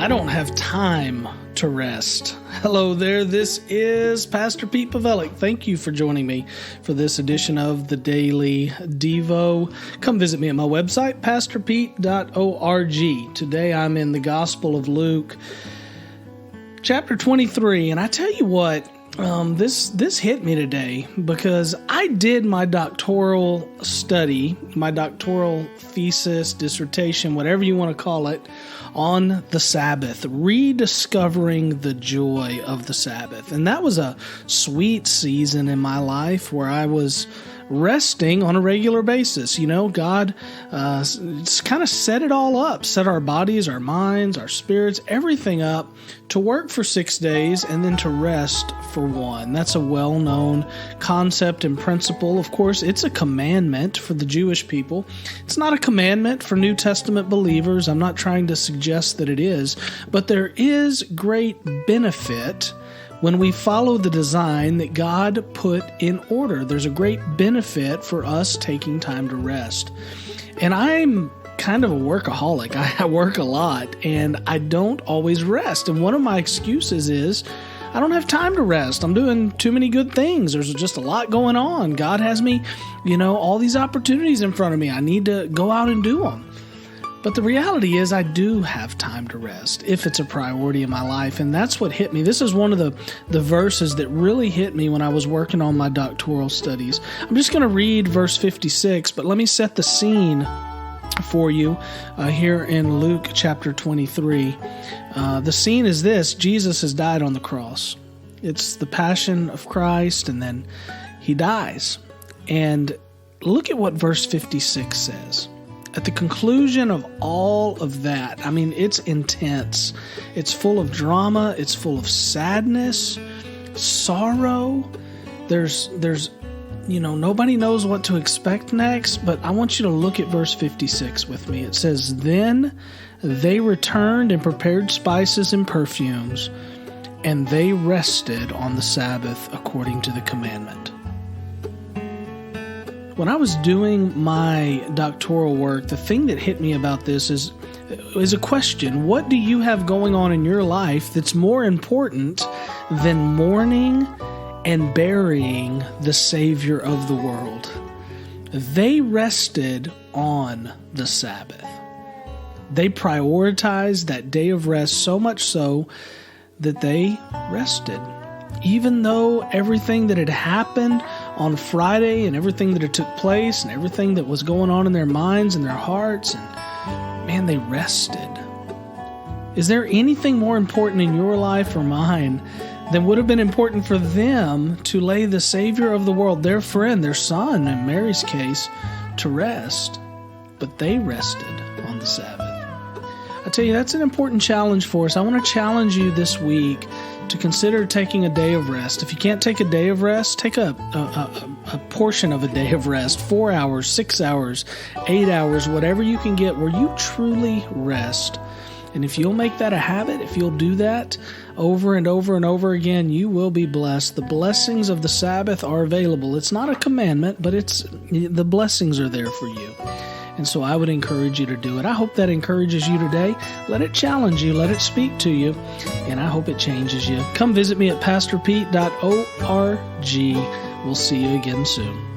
don't have time to rest. Hello there, this is Pastor Pete Pawelek. Thank you for joining me for this edition of the Daily Devo. Come visit me at my website, pastorpete.org. Today I'm in the Gospel of Luke, chapter 23, and I tell you what, this hit me today because I did my doctoral study, my doctoral thesis, dissertation, whatever you want to call it, on the Sabbath, rediscovering the joy of the Sabbath. And that was a sweet season in my life where I was resting on a regular basis. You know, God kind of set it all up, set our bodies, our minds, our spirits, everything up to work for 6 days and then to rest for one. That's a well-known concept and principle. Of course, it's a commandment for the Jewish people. It's not a commandment for New Testament believers. I'm not trying to suggest that it is, but there is great benefit when we follow the design that God put in order. There's a great benefit for us taking time to rest. And I'm kind of a workaholic. I work a lot and I don't always rest. And one of my excuses is I don't have time to rest. I'm doing too many good things. There's just a lot going on. God has me, all these opportunities in front of me. I need to go out and do them. But the reality is I do have time to rest if it's a priority in my life, and that's what hit me. This is one of the verses that really hit me when I was working on my doctoral studies. I'm just going to read verse 56, but let me set the scene for you here in Luke chapter 23. The scene is this: Jesus has died on the cross. It's the passion of Christ, and then he dies. And look at what verse 56 says. At the conclusion of all of that, I mean, it's intense. It's full of drama. It's full of sadness, sorrow. There's nobody knows what to expect next, but I want you to look at verse 56 with me. It says, "Then they returned and prepared spices and perfumes, and they rested on the Sabbath according to the commandment." When I was doing my doctoral work, the thing that hit me about this is a question. What do you have going on in your life that's more important than mourning and burying the Savior of the world? They rested on the Sabbath. They prioritized that day of rest so much so that they rested. Even though everything that had happened on Friday and everything that had took place and everything that was going on in their minds and their hearts, and man, they rested. Is there anything more important in your life or mine than would have been important for them to lay the Savior of the world, their friend, their son, in Mary's case, to rest? But they rested on the Sabbath. I tell you, that's an important challenge for us. I want to challenge you this week to consider taking a day of rest. If you can't take a day of rest, take a portion of a day of rest, 4 hours, 6 hours, 8 hours, whatever you can get where you truly rest. And if you'll make that a habit, if you'll do that over and over and over again, you will be blessed. The blessings of the Sabbath are available. It's not a commandment, but the blessings are there for you. And so I would encourage you to do it. I hope that encourages you today. Let it challenge you. Let it speak to you. And I hope it changes you. Come visit me at pastorpete.org. We'll see you again soon.